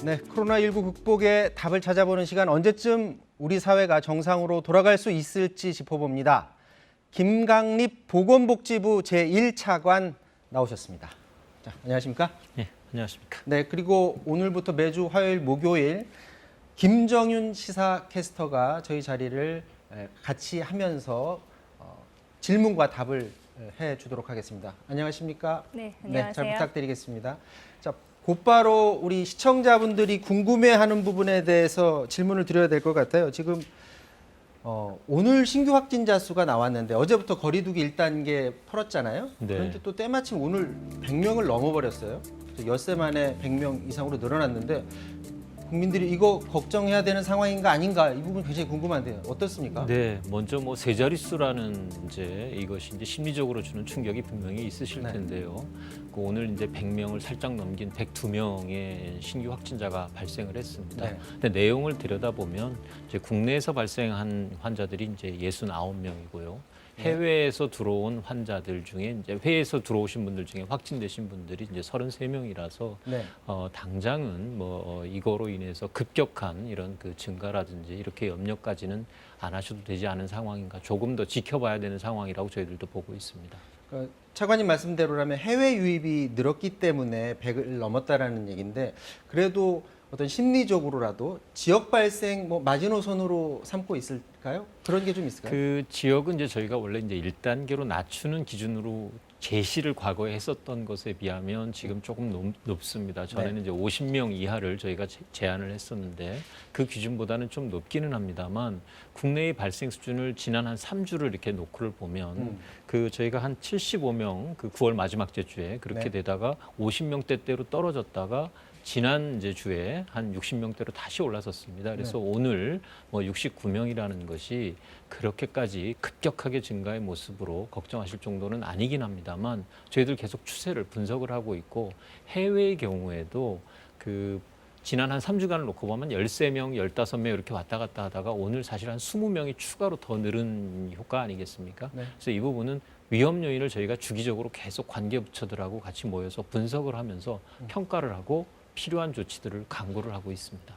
네, 코로나19 극복의 답을 찾아보는 시간, 언제쯤 우리 사회가 정상으로 돌아갈 수 있을지 짚어봅니다. 김강립 보건복지부 제1차관 나오셨습니다. 자, 안녕하십니까? 네, 안녕하십니까? 네, 그리고 오늘부터 매주 화요일, 목요일 김정윤 시사캐스터가 저희 자리를 같이 하면서 질문과 답을 해주도록 하겠습니다. 안녕하십니까? 네, 안녕하세요. 네, 잘 부탁드리겠습니다. 자, 곧바로 우리 시청자분들이 궁금해하는 부분에 대해서 질문을 드려야 될 것 같아요. 지금 오늘 신규 확진자 수가 나왔는데 어제부터 거리두기 1단계 풀었잖아요. 네. 그런데 또 때마침 오늘 100명을 넘어버렸어요. 엿새 만에 100명 이상으로 늘어났는데 국민들이 이거 걱정해야 되는 상황인가 아닌가 이 부분 굉장히 궁금한데요. 어떻습니까? 네, 먼저 뭐 세 자릿수라는 이것이 이제 심리적으로 주는 충격이 분명히 있으실 네. 텐데요. 그 오늘 이제 100명을 살짝 넘긴 102명의 신규 확진자가 발생을 했습니다. 네. 근데 내용을 들여다보면 이제 국내에서 발생한 환자들이 이제 69명이고요. 해외에서 들어온 환자들 중에 이제 해외에서 들어오신 분들 중에 확진되신 분들이 이제 33명이라서 네. 당장은 이거로 인해서 급격한 이런 그 증가라든지 이렇게 염려까지는 안 하셔도 되지 않은 상황인가, 조금 더 지켜봐야 되는 상황이라고 저희들도 보고 있습니다. 차관님 말씀대로라면 해외 유입이 늘었기 때문에 100을 넘었다라는 얘기인데 그래도 어떤 심리적으로라도 지역 발생 마지노선으로 삼고 있을까요? 그런 게 좀 있을까요? 그 지역은 이제 저희가 원래 이제 1단계로 낮추는 기준으로 제시를 과거에 했었던 것에 비하면 지금 조금 높습니다. 전에는 이제 50명 이하를 저희가 제한을 했었는데 그 기준보다는 좀 높기는 합니다만 국내의 발생 수준을 지난 한 3주를 이렇게 노크를 보면 그 저희가 한 75명 그 9월 마지막 주에 그렇게 네. 되다가 50명대대로 떨어졌다가 지난 이제 주에 한 60명대로 다시 올라섰습니다. 그래서 오늘 69명이라는 것이 그렇게까지 급격하게 증가의 모습으로 걱정하실 정도는 아니긴 합니다만 저희들 계속 추세를 분석을 하고 있고 해외의 경우에도 그 지난 한 3주간을 놓고 보면 13명, 15명 이렇게 왔다 갔다 하다가 오늘 사실 한 20명이 추가로 더 늘은 효과 아니겠습니까? 네. 그래서 이 부분은 위험 요인을 저희가 주기적으로 계속 관계부처들하고 같이 모여서 분석을 하면서 평가를 하고 필요한 조치들을 강구를 하고 있습니다.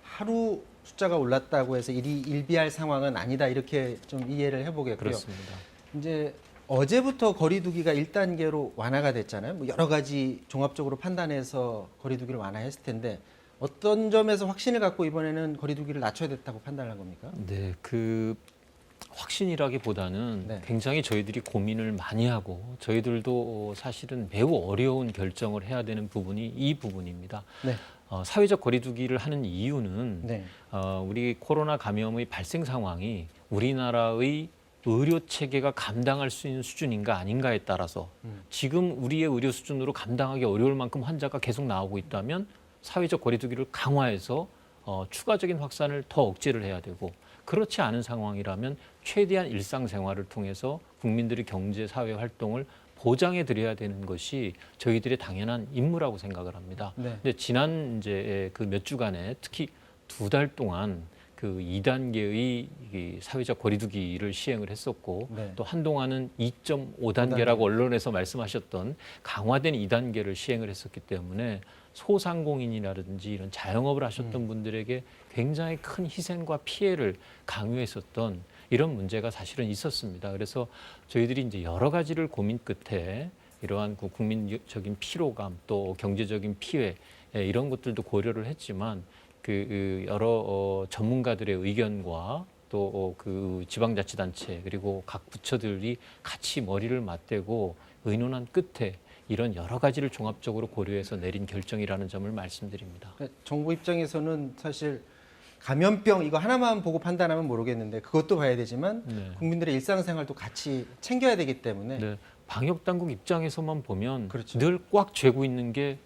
하루 숫자가 올랐다고 해서 일비할 상황은 아니다 이렇게 좀 이해를 해보겠고요. 그렇습니다. 이제 어제부터 거리두기가 1단계로 완화가 됐잖아요. 여러 가지 종합적으로 판단해서 거리두기를 완화했을 텐데 어떤 점에서 확신을 갖고 이번에는 거리두기를 낮춰야 됐다고 판단한 겁니까? 네, 그 확신이라기보다는 굉장히 저희들이 고민을 많이 하고 저희들도 사실은 매우 어려운 결정을 해야 되는 부분이 이 부분입니다. 네. 사회적 거리두기를 하는 이유는 네. 우리 코로나 감염의 발생 상황이 우리나라의 의료 체계가 감당할 수 있는 수준인가 아닌가에 따라서 지금 우리의 의료 수준으로 감당하기 어려울 만큼 환자가 계속 나오고 있다면 사회적 거리두기를 강화해서 추가적인 확산을 더 억제를 해야 되고 그렇지 않은 상황이라면 최대한 일상생활을 통해서 국민들의 경제, 사회 활동을 보장해 드려야 되는 것이 저희들의 당연한 임무라고 생각을 합니다. 네. 근데 지난 이제 그 몇 주간에 특히 2달 동안 그 2단계의 사회적 거리두기를 시행을 했었고 또 한동안은 2.5단계라고 언론에서 말씀하셨던 강화된 2단계를 시행을 했었기 때문에 소상공인이라든지 이런 자영업을 하셨던 분들에게 굉장히 큰 희생과 피해를 강요했었던 이런 문제가 사실은 있었습니다. 그래서 저희들이 이제 여러 가지를 고민 끝에 이러한 그 국민적인 피로감 또 경제적인 피해 이런 것들도 고려를 했지만 그 여러 전문가들의 의견과 또 그 지방자치단체 그리고 각 부처들이 같이 머리를 맞대고 의논한 끝에 이런 여러 가지를 종합적으로 고려해서 내린 결정이라는 점을 말씀드립니다. 정부 입장에서는 사실 감염병 이거 하나만 보고 판단하면 모르겠는데 그것도 봐야 되지만 국민들의 일상생활도 같이 챙겨야 되기 때문에 방역당국 입장에서만 보면 그렇죠. 늘 꽉 쥐고 있는 게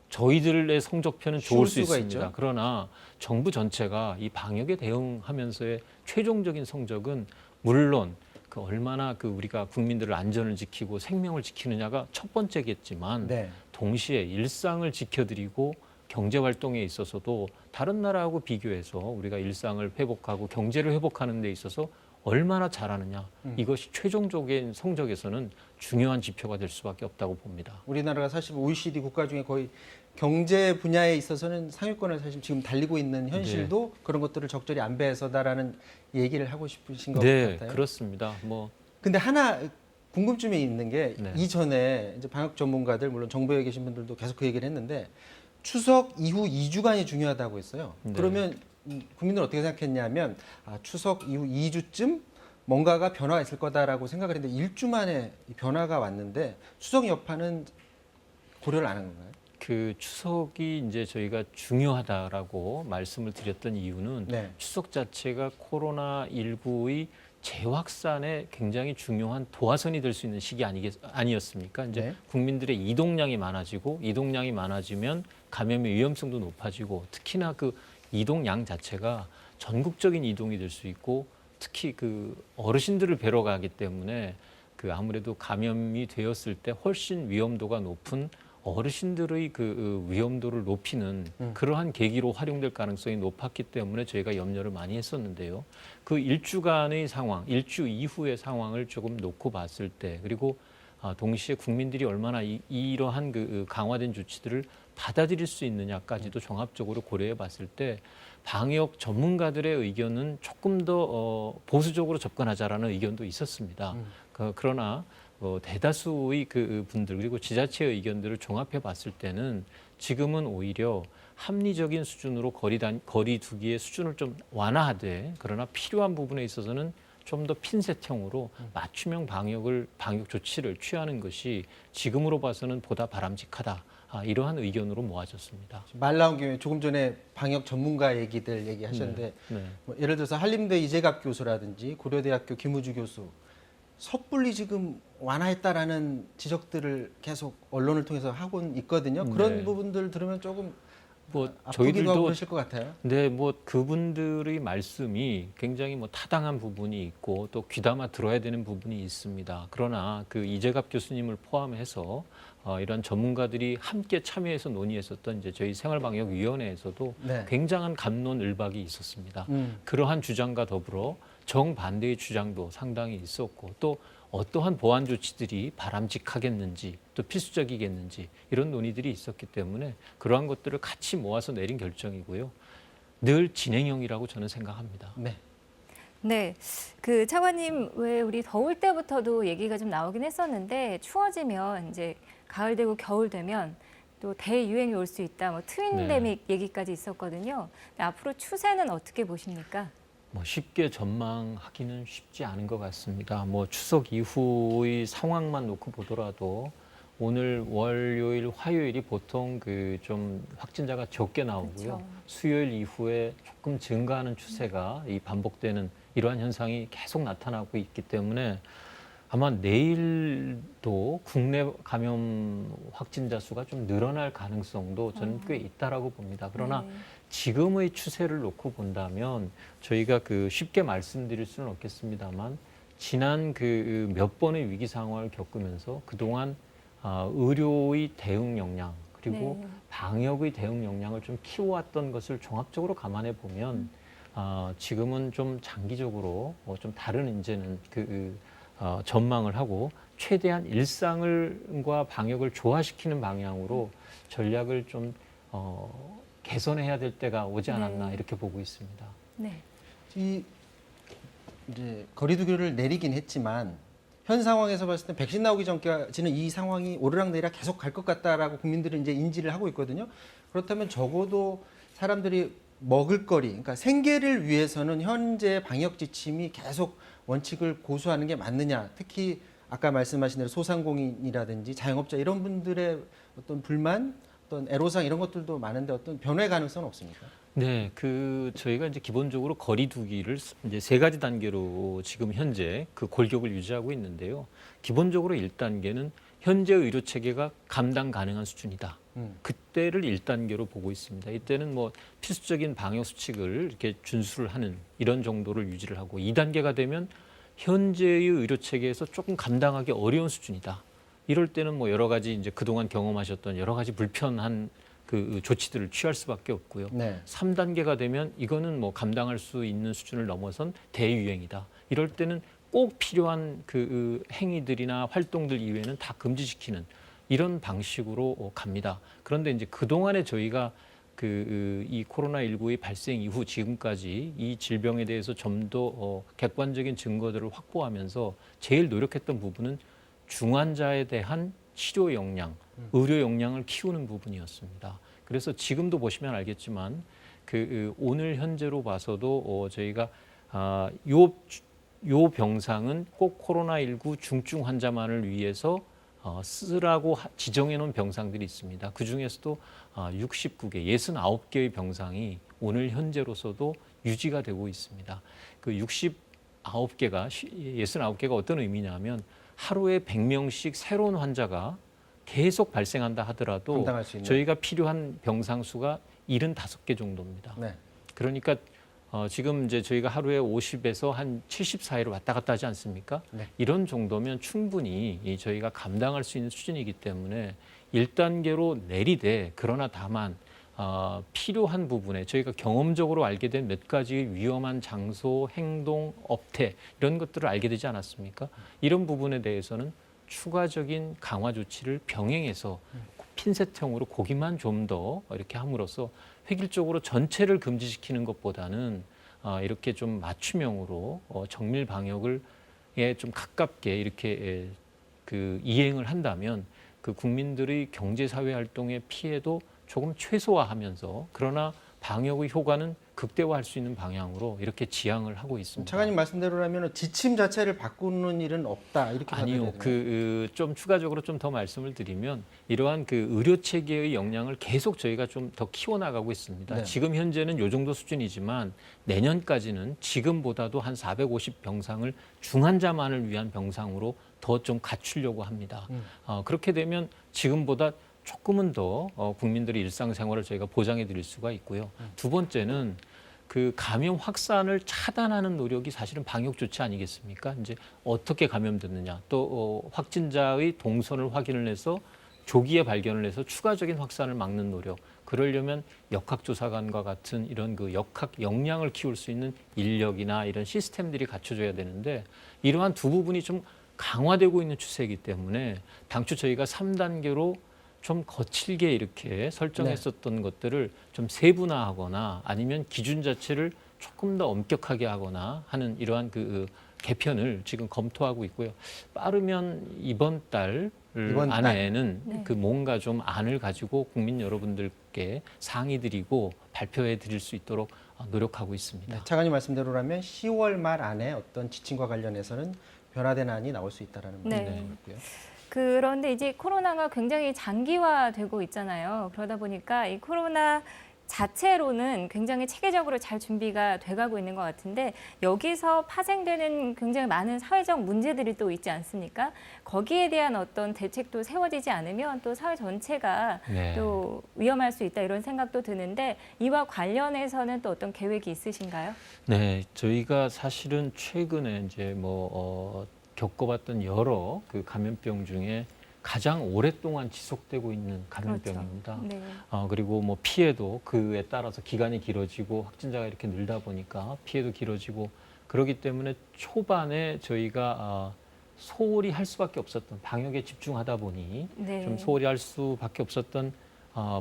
저희들의 성적표는 좋을 수 수가 있습니다. 있죠. 그러나 정부 전체가 이 방역에 대응하면서의 최종적인 성적은 물론 그 얼마나 그 우리가 국민들의 안전을 지키고 생명을 지키느냐가 첫 번째겠지만 동시에 일상을 지켜드리고 경제 활동에 있어서도 다른 나라하고 비교해서 우리가 일상을 회복하고 경제를 회복하는 데 있어서 얼마나 잘하느냐 이것이 최종적인 성적에서는 중요한 지표가 될 수밖에 없다고 봅니다. 우리나라가 사실 OECD 국가 중에 거의 경제 분야에 있어서는 상위권을 사실 지금 달리고 있는 현실도 그런 것들을 적절히 안배해서다라는 얘기를 하고 싶으신 것 네, 같아요. 그렇습니다. 뭐 근데 하나 궁금증이 있는 게 네. 이전에 이제 방역 전문가들 물론 정부에 계신 분들도 계속 그 얘기를 했는데 추석 이후 2주간이 중요하다고 했어요. 네. 그러면 국민들은 어떻게 생각했냐면 추석 이후 2주쯤 뭔가가 변화가 있을 거다라고 생각을 했는데 1주 만에 이 변화가 왔는데 추석 여파는 고려를 안 한 건가요? 그 추석이 이제 저희가 중요하다라고 말씀을 드렸던 이유는 네. 추석 자체가 코로나19의 재확산에 굉장히 중요한 도화선이 될 수 있는 시기 아니었습니까? 이제 네. 국민들의 이동량이 많아지고 이동량이 많아지면 감염의 위험성도 높아지고 특히나 그 이동량 자체가 전국적인 이동이 될 수 있고 특히 그 어르신들을 뵈러 가기 때문에 그 아무래도 감염이 되었을 때 훨씬 위험도가 높은 어르신들의 그 위험도를 높이는 그러한 계기로 활용될 가능성이 높았기 때문에 저희가 염려를 많이 했었는데요. 그 일주간의 상황, 일주 이후의 상황을 조금 놓고 봤을 때 그리고 동시에 국민들이 얼마나 이러한 그 강화된 조치들을 받아들일 수 있느냐까지도 종합적으로 고려해 봤을 때 방역 전문가들의 의견은 조금 더 보수적으로 접근하자라는 의견도 있었습니다. 그러나 대다수의 그 분들 그리고 지자체의 의견들을 종합해 봤을 때는 지금은 오히려 합리적인 수준으로 거리두기의 수준을 좀 완화하되 그러나 필요한 부분에 있어서는 좀 더 핀셋형으로 맞춤형 방역 조치를 취하는 것이 지금으로 봐서는 보다 바람직하다. 이러한 의견으로 모아졌습니다. 말 나온 김에 조금 전에 방역 전문가 얘기들 얘기하셨는데 네. 뭐 예를 들어서 한림대 이재갑 교수라든지 고려대학교 김우주 교수 섣불리 지금 완화했다라는 지적들을 계속 언론을 통해서 하고 있거든요. 그런 네. 부분들 들으면 조금 뭐 아프기도 하고 저희들도 그러실 것 같아요. 네, 뭐 그분들의 말씀이 굉장히 뭐 타당한 부분이 있고 또 귀담아 들어야 되는 부분이 있습니다. 그러나 그 이재갑 교수님을 포함해서 이런 전문가들이 함께 참여해서 논의했었던 이제 저희 생활방역위원회에서도 네. 굉장한 갑론을박이 있었습니다. 그러한 주장과 더불어 정반대의 주장도 상당히 있었고 또 어떠한 보완 조치들이 바람직하겠는지 또 필수적이겠는지 이런 논의들이 있었기 때문에 그러한 것들을 같이 모아서 내린 결정이고요. 늘 진행형이라고 저는 생각합니다. 네. 네, 그 차관님 왜 우리 더울 때부터도 얘기가 좀 나오긴 했었는데 추워지면 이제 가을 되고 겨울 되면 또 대유행이 올 수 있다, 뭐 트윈데믹 얘기까지 있었거든요. 근데 앞으로 추세는 어떻게 보십니까? 뭐 쉽게 전망하기는 쉽지 않은 것 같습니다. 뭐 추석 이후의 상황만 놓고 보더라도 오늘 월요일, 화요일이 보통 그 좀 확진자가 적게 나오고요. 그렇죠. 수요일 이후에 조금 증가하는 추세가 이 반복되는 이러한 현상이 계속 나타나고 있기 때문에 아마 내일도 국내 감염 확진자 수가 좀 늘어날 가능성도 저는 꽤 있다라고 봅니다. 그러나 네. 지금의 추세를 놓고 본다면 저희가 그 쉽게 말씀드릴 수는 없겠습니다만 지난 그 몇 번의 위기 상황을 겪으면서 그동안 의료의 대응 역량 그리고 네. 방역의 대응 역량을 좀 키워왔던 것을 종합적으로 감안해 보면 지금은 좀 장기적으로 좀 다른 이제는 전망을 하고 최대한 일상과 방역을 조화시키는 방향으로 전략을 좀 개선해야 될 때가 오지 않았나 네. 이렇게 보고 있습니다. 네. 이 이제 거리두기를 내리긴 했지만 현 상황에서 봤을 때 백신 나오기 전까지는 이 상황이 오르락내리락 계속 갈 것 같다라고 국민들은 이제 인지를 하고 있거든요. 그렇다면 적어도 사람들이 먹을거리, 그러니까 생계를 위해서는 현재 방역 지침이 계속 원칙을 고수하는 게 맞느냐. 특히 아까 말씀하신 대로 소상공인이라든지 자영업자 이런 분들의 어떤 불만, 어떤 애로사항 이런 것들도 많은데 어떤 변화의 가능성은 없습니까? 네, 저희가 이제 기본적으로 거리두기를 이제 세 가지 단계로 지금 현재 그 골격을 유지하고 있는데요. 기본적으로 1단계는 현재 의료 체계가 감당 가능한 수준이다. 그때를 1단계로 보고 있습니다. 이때는 뭐 필수적인 방역 수칙을 이렇게 준수를 하는 이런 정도를 유지를 하고 2단계가 되면 현재의 의료 체계에서 조금 감당하기 어려운 수준이다. 이럴 때는 뭐 여러 가지 이제 그동안 경험하셨던 여러 가지 불편한 그 조치들을 취할 수밖에 없고요. 네. 3단계가 되면 이거는 뭐 감당할 수 있는 수준을 넘어선 대유행이다. 이럴 때는 꼭 필요한 그 행위들이나 활동들 이외에는 다 금지시키는 이런 방식으로 갑니다. 그런데 이제 그동안에 저희가 이 코로나19의 발생 이후 지금까지 이 질병에 대해서 좀 더 객관적인 증거들을 확보하면서 제일 노력했던 부분은 중환자에 대한 치료 역량, 의료 역량을 키우는 부분이었습니다. 그래서 지금도 보시면 알겠지만 오늘 현재로 봐서도 저희가 요 병상은 꼭 코로나19 중증 환자만을 위해서 쓰라고 지정해 놓은 병상들이 있습니다. 그 중에서도 69개, 69개의 병상이 오늘 현재로서도 유지가 되고 있습니다. 그 69개가 어떤 의미냐면 하루에 100명씩 새로운 환자가 계속 발생한다 하더라도 감당할 수 있는. 저희가 필요한 병상 수가 75개 정도입니다. 네. 그러니까 지금 이제 저희가 하루에 50에서 한 70 사이로 왔다 갔다 하지 않습니까? 네. 이런 정도면 충분히 저희가 감당할 수 있는 수준이기 때문에 1단계로 내리되 그러나 다만 필요한 부분에 저희가 경험적으로 알게 된 몇 가지 위험한 장소, 행동, 업태 이런 것들을 알게 되지 않았습니까? 이런 부분에 대해서는 추가적인 강화 조치를 병행해서 핀셋형으로 고기만 좀 더 이렇게 함으로써 획일적으로 전체를 금지시키는 것보다는 이렇게 좀 맞춤형으로 정밀 방역을 좀 가깝게 이렇게 이행을 한다면 그 국민들의 경제 사회 활동의 피해도 조금 최소화하면서 그러나 방역의 효과는 극대화할 수 있는 방향으로 이렇게 지향을 하고 있습니다. 차관님 말씀대로라면 지침 자체를 바꾸는 일은 없다 이렇게 아니요. 좀 추가적으로 좀 더 말씀을 드리면 이러한 의료 체계의 역량을 계속 저희가 좀 더 키워나가고 있습니다. 네. 지금 현재는 요 정도 수준이지만 내년까지는 지금보다도 한 450 병상을 중환자만을 위한 병상으로 더 좀 갖추려고 합니다. 그렇게 되면 지금보다 조금은 더 국민들의 일상생활을 저희가 보장해 드릴 수가 있고요. 두 번째는 감염 확산을 차단하는 노력이 사실은 방역 조치 아니겠습니까? 이제 어떻게 감염됐느냐, 또 확진자의 동선을 확인을 해서 조기에 발견을 해서 추가적인 확산을 막는 노력. 그러려면 역학조사관과 같은 이런 역학 역량을 키울 수 있는 인력이나 이런 시스템들이 갖춰져야 되는데 이러한 두 부분이 좀 강화되고 있는 추세이기 때문에 당초 저희가 3단계로 좀 거칠게 이렇게 설정했었던 것들을 좀 세분화하거나 아니면 기준 자체를 조금 더 엄격하게 하거나 하는 이러한 개편을 지금 검토하고 있고요. 빠르면 이번 달 안에는 뭔가 좀 안을 가지고 국민 여러분들께 상의드리고 발표해 드릴 수 있도록 노력하고 있습니다. 네, 차관님 말씀대로라면 10월 말 안에 어떤 지침과 관련해서는 변화된 안이 나올 수 있다라는 말씀이고요. 그런데 이제 코로나가 굉장히 장기화되고 있잖아요. 그러다 보니까 이 코로나 자체로는 굉장히 체계적으로 잘 준비가 돼가고 있는 것 같은데 여기서 파생되는 굉장히 많은 사회적 문제들이 또 있지 않습니까? 거기에 대한 어떤 대책도 세워지지 않으면 또 사회 전체가 또 위험할 수 있다 이런 생각도 드는데 이와 관련해서는 또 어떤 계획이 있으신가요? 네, 저희가 사실은 최근에 이제 겪어봤던 여러 감염병 중에 가장 오랫동안 지속되고 있는 감염병입니다. 그렇죠. 네. 그리고 피해도 그에 따라서 기간이 길어지고 확진자가 이렇게 늘다 보니까 피해도 길어지고 그렇기 때문에 초반에 저희가 소홀히 할 수밖에 없었던 방역에 집중하다 보니 좀 소홀히 할 수밖에 없었던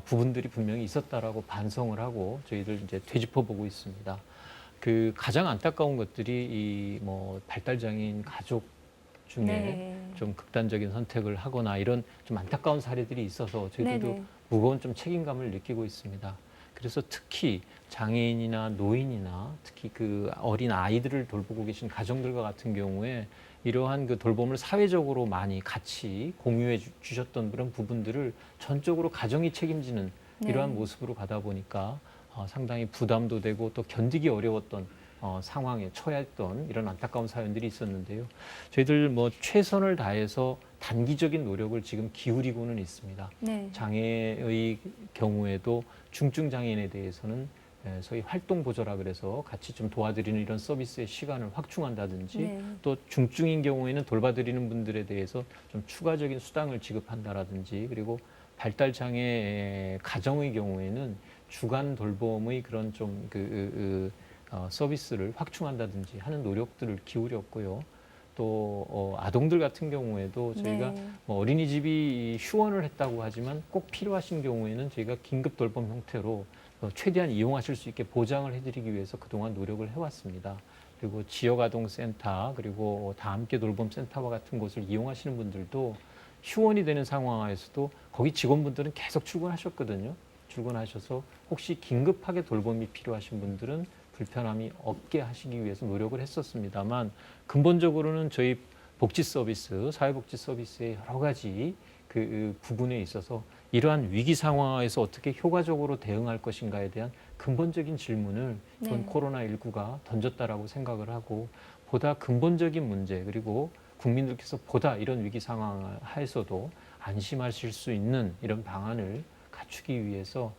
부분들이 분명히 있었다라고 반성을 하고 저희들 이제 되짚어보고 있습니다. 가장 안타까운 것들이 발달장애인 가족 중에 좀 극단적인 선택을 하거나 이런 좀 안타까운 사례들이 있어서 저희들도 무거운 좀 책임감을 느끼고 있습니다. 그래서 특히 장애인이나 노인이나 특히 어린 아이들을 돌보고 계신 가정들과 같은 경우에 이러한 돌봄을 사회적으로 많이 같이 공유해 주셨던 그런 부분들을 전적으로 가정이 책임지는 이러한 모습으로 가다 보니까 상당히 부담도 되고 또 견디기 어려웠던 상황에 처했던 이런 안타까운 사연들이 있었는데요. 저희들 최선을 다해서 단기적인 노력을 지금 기울이고는 있습니다. 장애의 경우에도 중증 장애인에 대해서는 소위 활동 보조라 그래서 같이 좀 도와드리는 이런 서비스의 시간을 확충한다든지 또 중증인 경우에는 돌봐드리는 분들에 대해서 좀 추가적인 수당을 지급한다라든지 그리고 발달 장애 가정의 경우에는 주간 돌봄의 그런 좀 서비스를 확충한다든지 하는 노력들을 기울였고요. 또 아동들 같은 경우에도 저희가 네. 뭐 어린이집이 휴원을 했다고 하지만 꼭 필요하신 경우에는 저희가 긴급 돌봄 형태로 최대한 이용하실 수 있게 보장을 해드리기 위해서 그동안 노력을 해왔습니다. 그리고 지역아동센터 그리고 다 함께 돌봄센터와 같은 곳을 이용하시는 분들도 휴원이 되는 상황에서도 거기 직원분들은 계속 출근하셨거든요. 출근하셔서 혹시 긴급하게 돌봄이 필요하신 분들은 불편함이 없게 하시기 위해서 노력을 했었습니다만 근본적으로는 저희 복지 서비스, 사회복지 서비스의 여러 가지 그 부분에 있어서 이러한 위기 상황에서 어떻게 효과적으로 대응할 것인가에 대한 근본적인 질문을 이번 네. 코로나19가 던졌다라고 생각을 하고 보다 근본적인 문제 그리고 국민들께서 보다 이런 위기 상황 하에서도 안심하실 수 있는 이런 방안을 갖추기 위해서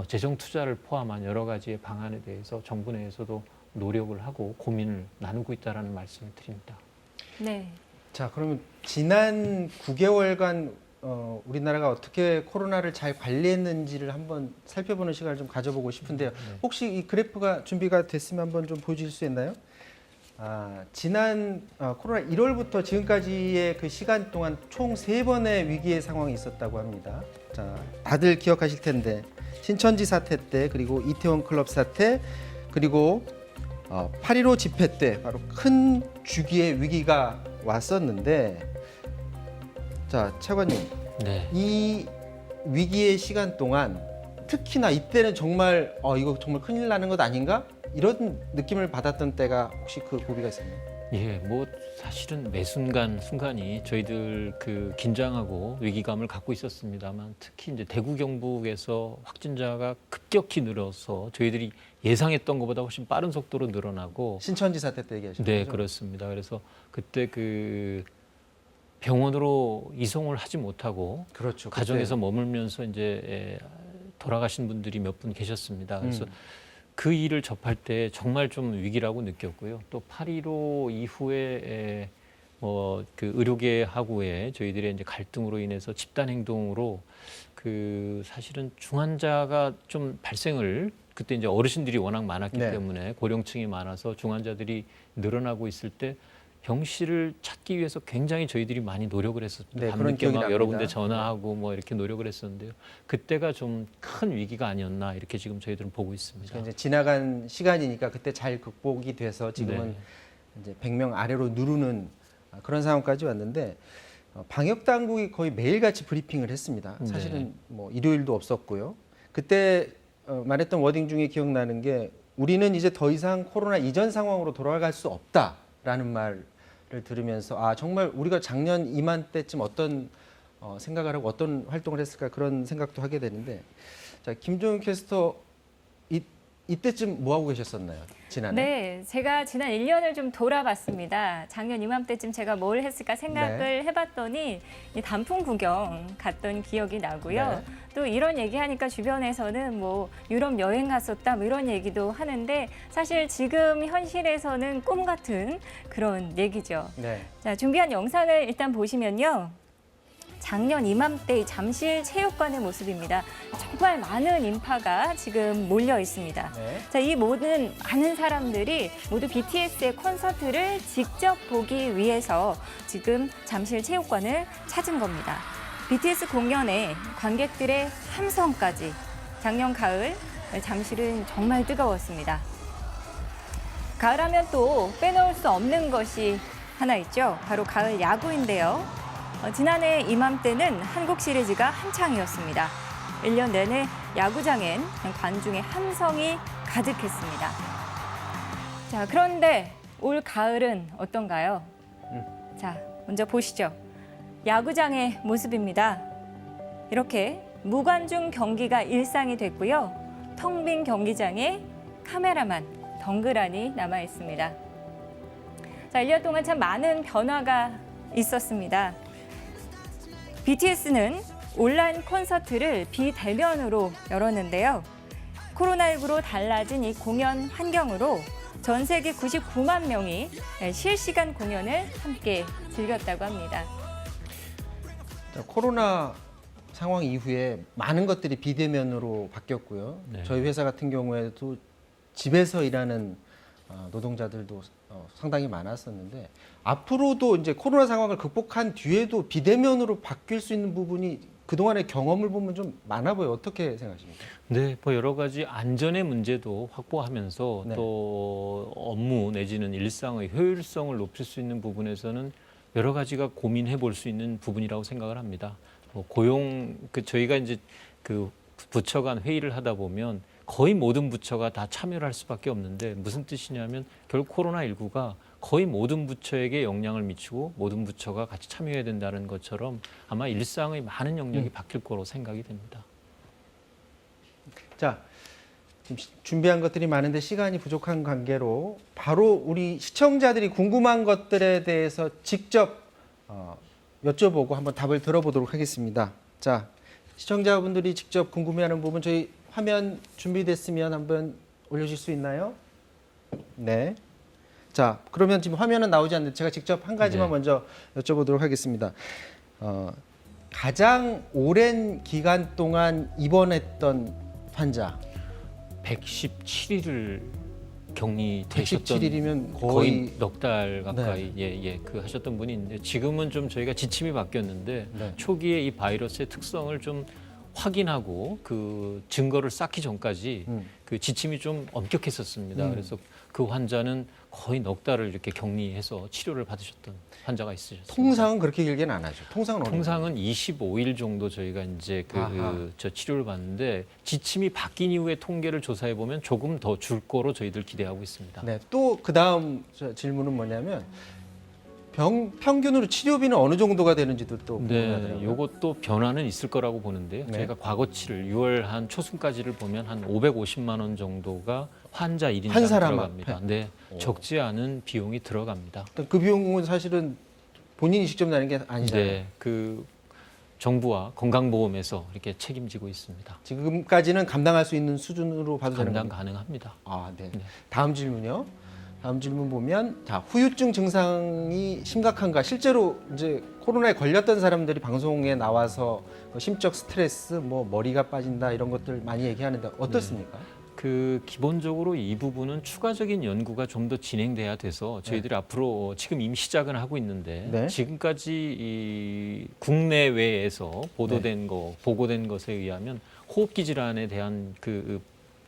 재정 투자를 포함한 여러 가지의 방안에 대해서 정부 내에서도 노력을 하고 고민을 나누고 있다라는 말씀을 드립니다. 네. 자, 그러면 지난 9개월간 우리나라가 어떻게 코로나를 잘 관리했는지를 한번 살펴보는 시간을 좀 가져보고 싶은데요. 혹시 이 그래프가 준비가 됐으면 한번 좀 보여주실 수 있나요? 지난 코로나 1월부터 지금까지의 그 시간 동안 총 3번의 위기의 상황이 있었다고 합니다. 자, 다들 기억하실 텐데 신천지 사태 때, 그리고 이태원 클럽 사태, 그리고 8.15 집회 때 바로 큰 주기의 위기가 왔었는데, 자, 차관님, 네. 이 위기의 시간 동안 특히나 이때는 정말 이거 정말 큰일 나는 것 아닌가? 이런 느낌을 받았던 때가 혹시 그 고비가 있었나요? 예, 뭐 사실은 매 순간이 저희들 그 긴장하고 위기감을 갖고 있었습니다만 특히 이제 대구 경북에서 확진자가 급격히 늘어서 저희들이 예상했던 것보다 훨씬 빠른 속도로 늘어나고 신천지 사태 때 얘기하시는 네, 거죠? 그렇습니다. 그래서 그때 그 병원으로 이송을 하지 못하고 그렇죠. 가정에서 머물면서 이제 돌아가신 분들이 몇 분 계셨습니다. 그래서 그 일을 접할 때 정말 좀 위기라고 느꼈고요. 또 8.15 이후에 그 의료계하고의 저희들의 이제 갈등으로 인해서 집단 행동으로 그 사실은 중환자가 좀 발생을 그때 이제 어르신들이 워낙 많았기 네. 때문에 고령층이 많아서 중환자들이 늘어나고 있을 때 병실을 찾기 위해서 굉장히 저희들이 많이 노력을 했었습니다. 네, 그런 밤늦게 기억이 막 여러 납니다. 군데 전화하고 뭐 이렇게 노력을 했었는데요. 그때가 좀 큰 위기가 아니었나 이렇게 지금 저희들은 보고 있습니다. 그러니까 이제 지나간 시간이니까 그때 잘 극복이 돼서 지금은 네. 이제 100명 아래로 누르는 그런 상황까지 왔는데, 방역 당국이 거의 매일같이 브리핑을 했습니다. 네. 사실은 뭐 일요일도 없었고요. 그때 말했던 워딩 중에 기억나는 게 우리는 이제 더 이상 코로나 이전 상황으로 돌아갈 수 없다라는 말을 들으면서 정말 우리가 작년 이맘때쯤 어떤 생각을 하고 어떤 활동을 했을까 그런 생각도 하게 되는데, 자, 김종윤 캐스터 이때쯤 뭐 하고 계셨었나요? 지난해? 네, 제가 지난 1년을 좀 돌아봤습니다. 작년 이맘때쯤 제가 뭘 했을까 생각을 해봤더니 이 단풍 구경 갔던 기억이 나고요. 네. 또 이런 얘기하니까 주변에서는 뭐 유럽 여행 갔었다 뭐 이런 얘기도 하는데 사실 지금 현실에서는 꿈 같은 그런 얘기죠. 네. 자, 준비한 영상을 일단 보시면요. 작년 이맘때 이 잠실 체육관의 모습입니다. 정말 많은 인파가 지금 몰려 있습니다. 네. 자, 이 모든 많은 사람들이 모두 BTS의 콘서트를 직접 보기 위해서 지금 잠실 체육관을 찾은 겁니다. BTS 공연에 관객들의 함성까지 작년 가을 잠실은 정말 뜨거웠습니다. 가을하면 또 빼놓을 수 없는 것이 하나 있죠. 바로 가을 야구인데요. 지난해 이맘때는 한국 시리즈가 한창이었습니다. 1년 내내 야구장엔 관중의 함성이 가득했습니다. 자, 그런데 올 가을은 어떤가요? 자, 먼저 보시죠. 야구장의 모습입니다. 이렇게 무관중 경기가 일상이 됐고요. 텅 빈 경기장에 카메라만 덩그라니 남아 있습니다. 자, 1년 동안 참 많은 변화가 있었습니다. BTS는 온라인 콘서트를 비대면으로 열었는데요. 코로나19로 달라진 이 공연 환경으로 전 세계 99만 명이 실시간 공연을 함께 즐겼다고 합니다. 자, 코로나 상황 이후에 많은 것들이 비대면으로 바뀌었고요. 네. 저희 회사 같은 경우에도 집에서 일하는 노동자들도 상당히 많았었는데 앞으로도 이제 코로나 상황을 극복한 뒤에도 비대면으로 바뀔 수 있는 부분이 그동안의 경험을 보면 좀 많아 보여요. 어떻게 생각하십니까? 네, 뭐 여러 가지 안전의 문제도 확보하면서 네. 또 업무 내지는 일상의 효율성을 높일 수 있는 부분에서는 여러 가지가 고민해 볼 수 있는 부분이라고 생각을 합니다. 뭐 고용 저희가 이제 그 부처 간 회의를 하다 보면 거의 모든 부처가 다 참여를 할 수밖에 없는데 무슨 뜻이냐면 결국 코로나19가 거의 모든 부처에게 영향을 미치고 모든 부처가 같이 참여해야 된다는 것처럼 아마 일상의 많은 영역이 바뀔 거로 생각이 됩니다. 자, 지금 준비한 것들이 많은데 시간이 부족한 관계로 바로 우리 시청자들이 궁금한 것들에 대해서 직접 여쭤보고 한번 답을 들어보도록 하겠습니다. 자, 시청자분들이 직접 궁금해하는 부분 저희 화면 준비됐으면 한번 올려주실 수 있나요? 네. 자, 그러면 지금 화면은 나오지 않는데 제가 직접 한 가지만 네. 먼저 여쭤보도록 하겠습니다. 가장 오랜 기간 동안 입원했던 환자 117일을 격리되셨던 117일이면 거의 넉 달 가까이 네. 그 하셨던 분이 있는데 지금은 좀 저희가 지침이 바뀌었는데 네. 초기에 이 바이러스의 특성을 좀 확인하고 그 증거를 쌓기 전까지 그 지침이 좀 엄격했었습니다. 그래서 그 환자는 거의 넉 달을 이렇게 격리해서 치료를 받으셨던 환자가 있으셨습니다. 통상은 그렇게 길게는 안 하죠. 통상은 어느 통상은 25일 정도 저희가 이제 저 치료를 받는데 지침이 바뀐 이후에 통계를 조사해 보면 조금 더 줄 거로 저희들 기대하고 있습니다. 네, 또 그다음 질문은 뭐냐면 평균으로 치료비는 어느 정도가 되는지도 또 네, 궁금하더라고요. 이것도 변화는 있을 거라고 보는데요. 네. 저희가 과거치를 6월 한 초순까지를 보면 한 550만 원 정도가 환자 1인당 한 사람 들어갑니다. 네, 적지 않은 비용이 들어갑니다. 그 비용은 사실은 본인이 직접 내는 게 아니잖아요. 네, 그 정부와 건강보험에서 이렇게 책임지고 있습니다. 지금까지는 감당할 수 있는 수준으로 봐도 되는 감당 겁니다. 가능합니다. 아, 네. 네. 다음 질문요. 다음 질문 보면 자, 후유증 증상이 심각한가? 실제로 이제 코로나에 걸렸던 사람들이 방송에 나와서 심적 스트레스, 뭐 머리가 빠진다 이런 것들 많이 얘기하는데 어떻습니까? 그 기본적으로 이 부분은 추가적인 연구가 좀 더 진행돼야 돼서 저희들이 앞으로 지금 이미 시작은 하고 있는데 네. 지금까지 이 국내외에서 보도된 보고된 것에 의하면 호흡기 질환에 대한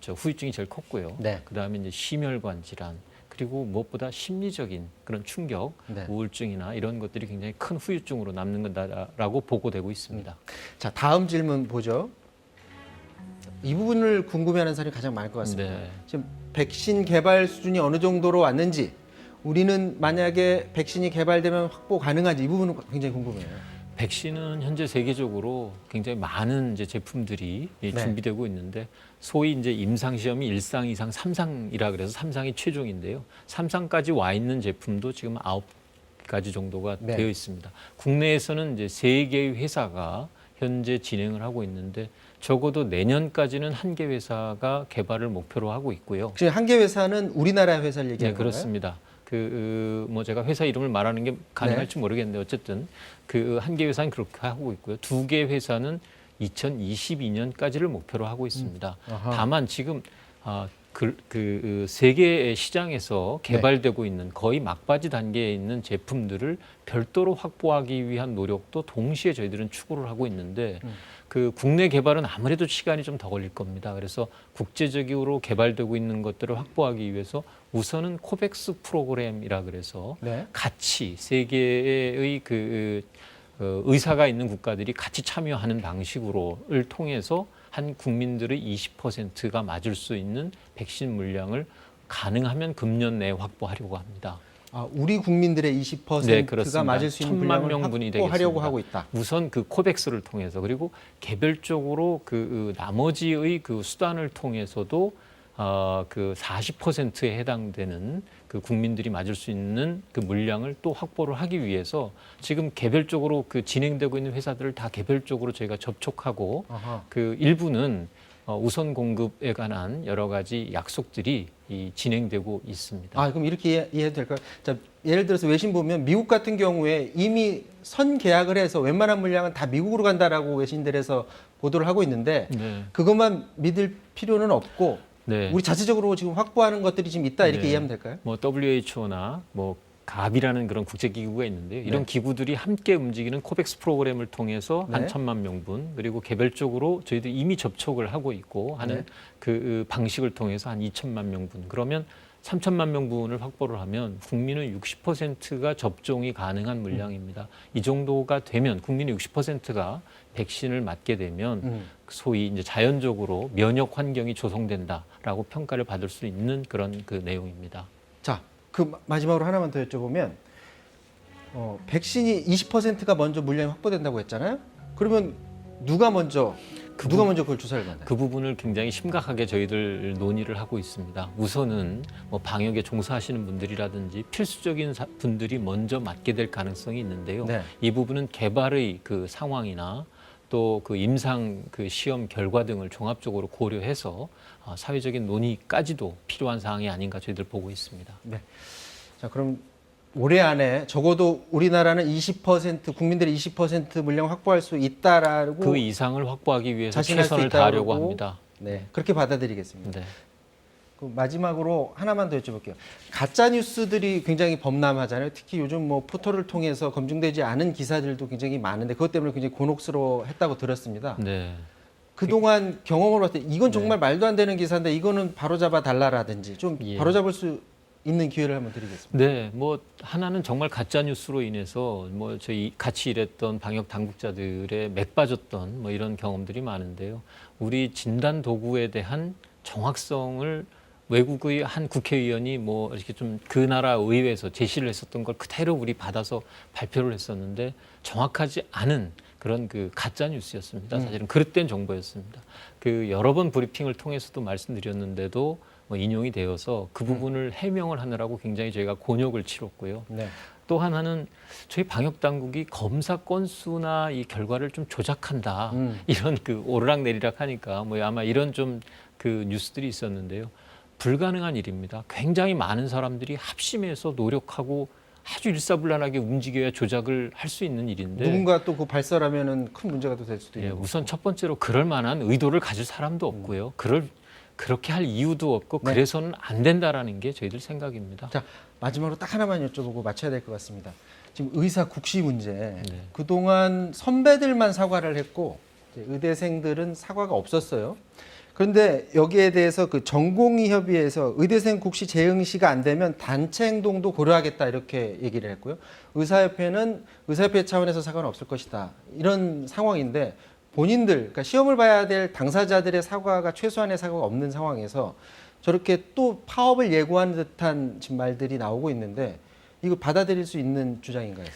저 후유증이 제일 컸고요. 네. 그다음에 이제 심혈관 질환 그리고 무엇보다 심리적인 그런 충격, 네. 우울증이나 이런 것들이 굉장히 큰 후유증으로 남는 거다라고 보고되고 있습니다. 자, 다음 질문 보죠. 이 부분을 궁금해하는 사람이 가장 많을 것 같습니다. 네. 지금 백신 개발 수준이 어느 정도로 왔는지, 우리는 만약에 백신이 개발되면 확보 가능한지 이 부분은 굉장히 궁금해요. 백신은 현재 세계적으로 굉장히 많은 이제 제품들이 준비되고 있는데 소위 이제 임상 시험이 1상, 2상, 3상이라 그래서 3상이 최종인데요. 3상까지 와 있는 제품도 지금 9가지 정도가 네. 되어 있습니다. 국내에서는 이제 3개의 회사가 현재 진행을 하고 있는데 적어도 내년까지는 한 개 회사가 개발을 목표로 하고 있고요. 지금 한 개 회사는 우리나라 회사를 얘기하는 네, 건가요? 그렇습니다. 뭐 제가 회사 이름을 말하는 게 가능할지 모르겠는데 어쨌든 그 한 개 회사는 그렇게 하고 있고요. 2개 회사는 2022년까지를 목표로 하고 있습니다. 아하. 다만 지금 세계 시장에서 개발되고 있는 거의 막바지 단계에 있는 제품들을 별도로 확보하기 위한 노력도 동시에 저희들은 추구를 하고 있는데 그 국내 개발은 아무래도 시간이 좀 더 걸릴 겁니다. 그래서 국제적으로 개발되고 있는 것들을 확보하기 위해서 우선은 코백스 프로그램이라 그래서 네. 같이 세계의 의사가 있는 국가들이 같이 참여하는 방식으로를 통해서 한 국민들의 20%가 맞을 수 있는 백신 물량을 가능하면 금년 내에 확보하려고 합니다. 아, 우리 국민들의 20%가 네, 그렇습니다. 맞을 수 있는 1,000만 분량을 명분이 확보하려고 되겠습니다. 하고 있다. 우선 그 코백스를 통해서 그리고 개별적으로 나머지의 수단을 통해서도 그 40%에 해당되는 그 국민들이 맞을 수 있는 그 물량을 또 확보를 하기 위해서 지금 개별적으로 진행되고 있는 회사들을 다 개별적으로 저희가 접촉하고 아하. 일부는 우선 공급에 관한 여러 가지 약속들이 진행되고 있습니다. 아, 그럼 이렇게 이해해도 될까요? 자, 예를 들어서 외신 보면 미국 같은 경우에 이미 선 계약을 해서 웬만한 물량은 다 미국으로 간다라고 외신들에서 보도를 하고 있는데 네. 그것만 믿을 필요는 없고 네. 우리 자체적으로 지금 확보하는 것들이 지금 있다 이렇게 네. 이해하면 될까요? 뭐 WHO나 뭐 가비라는 그런 국제기구가 있는데요. 이런 기구들이 함께 움직이는 코백스 프로그램을 통해서 네. 한 1,000만 명분 그리고 개별적으로 저희도 이미 접촉을 하고 있고 하는 네. 그 방식을 통해서 한 2,000만 명분 그러면 3,000만 명분을 확보를 하면 국민의 60%가 접종이 가능한 물량입니다. 이 정도가 되면 국민의 60%가 백신을 맞게 되면 소위 이제 자연적으로 면역 환경이 조성된다라고 평가를 받을 수 있는 그런 그 내용입니다. 자, 그 마지막으로 하나만 더 여쭤보면 백신이 20%가 먼저 물량이 확보된다고 했잖아요. 그러면 누가 먼저 그걸 주사를 맞나요? 그 부분을 굉장히 심각하게 저희들 논의를 하고 있습니다. 우선은 뭐 방역에 종사하시는 분들이라든지 필수적인 분들이 먼저 맞게 될 가능성이 있는데요. 네. 이 부분은 개발의 그 상황이나 또 그 임상 그 시험 결과 등을 종합적으로 고려해서 사회적인 논의까지도 필요한 사항이 아닌가 저희들 보고 있습니다. 네. 자, 그럼 올해 안에 적어도 우리나라는 20% 국민들이 20% 물량 확보할 수 있다라고 그 이상을 확보하기 위해서 자신할 수 최선을 있다고 다하려고 합니다. 네, 그렇게 받아들이겠습니다. 네. 그 마지막으로 하나만 더 여쭤볼게요. 가짜 뉴스들이 굉장히 범람하잖아요. 특히 요즘 뭐 포털을 통해서 검증되지 않은 기사들도 굉장히 많은데 그것 때문에 굉장히 곤혹스러워했다고 들었습니다. 네. 그동안 경험으로 봤을 때 이건 정말 말도 안 되는 기사인데 이거는 바로잡아 달라라든지 좀 예. 바로잡을 수 있는 기회를 한번 드리겠습니다. 네, 뭐 하나는 정말 가짜 뉴스로 인해서 뭐 저희 같이 일했던 방역 당국자들의 맥 빠졌던 뭐 이런 경험들이 많은데요. 우리 진단 도구에 대한 정확성을 외국의 한 국회의원이 뭐 이렇게 좀 그 나라 의회에서 제시를 했었던 걸 그대로 우리 받아서 발표를 했었는데 정확하지 않은 그런 그 가짜 뉴스였습니다. 사실은 그릇된 정보였습니다. 그 여러 번 브리핑을 통해서도 말씀드렸는데도 뭐 인용이 되어서 그 부분을 해명을 하느라고 굉장히 저희가 곤욕을 치렀고요. 네. 또 하나는 저희 방역 당국이 검사 건수나 이 결과를 좀 조작한다 이런 그 오르락내리락 하니까 뭐 아마 이런 좀 그 뉴스들이 있었는데요. 불가능한 일입니다. 굉장히 많은 사람들이 합심해서 노력하고 아주 일사불란하게 움직여야 조작을 할 수 있는 일인데 누군가 또 그 발설하면은 큰 문제가 또 될 수도 예, 있고. 우선 첫 번째로 그럴 만한 의도를 가질 사람도 없고요. 그렇게 할 이유도 없고 네. 그래서는 안 된다라는 게 저희들 생각입니다. 자, 마지막으로 딱 하나만 여쭤보고 마쳐야 될 것 같습니다. 지금 의사 국시 문제. 네. 그동안 선배들만 사과를 했고 이제 의대생들은 사과가 없었어요. 그런데 여기에 대해서 그 전공의 협의회에서 의대생 국시 재응시가 안 되면 단체 행동도 고려하겠다 이렇게 얘기를 했고요. 의사협회 차원에서 사과는 없을 것이다. 이런 상황인데 본인들, 그러니까 시험을 봐야 될 당사자들의 사과가 최소한의 사과가 없는 상황에서 저렇게 또 파업을 예고하는 듯한 지금 말들이 나오고 있는데 이거 받아들일 수 있는 주장인가요?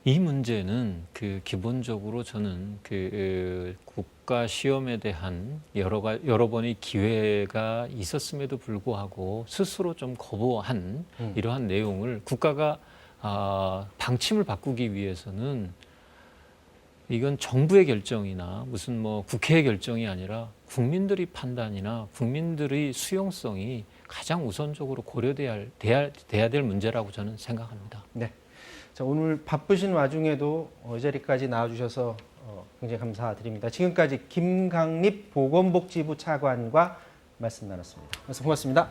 이 문제는 그 기본적으로 저는 그 국가 시험에 대한 여러 번의 기회가 있었음에도 불구하고 스스로 좀 거부한 이러한 내용을 국가가 방침을 바꾸기 위해서는 이건 정부의 결정이나 무슨 뭐 국회의 결정이 아니라 국민들의 판단이나 국민들의 수용성이 가장 우선적으로 고려돼야 될 문제라고 저는 생각합니다. 네. 자, 오늘 바쁘신 와중에도 이 자리까지 나와주셔서 굉장히 감사드립니다. 지금까지 김강립 보건복지부 차관과 말씀 나눴습니다. 고맙습니다.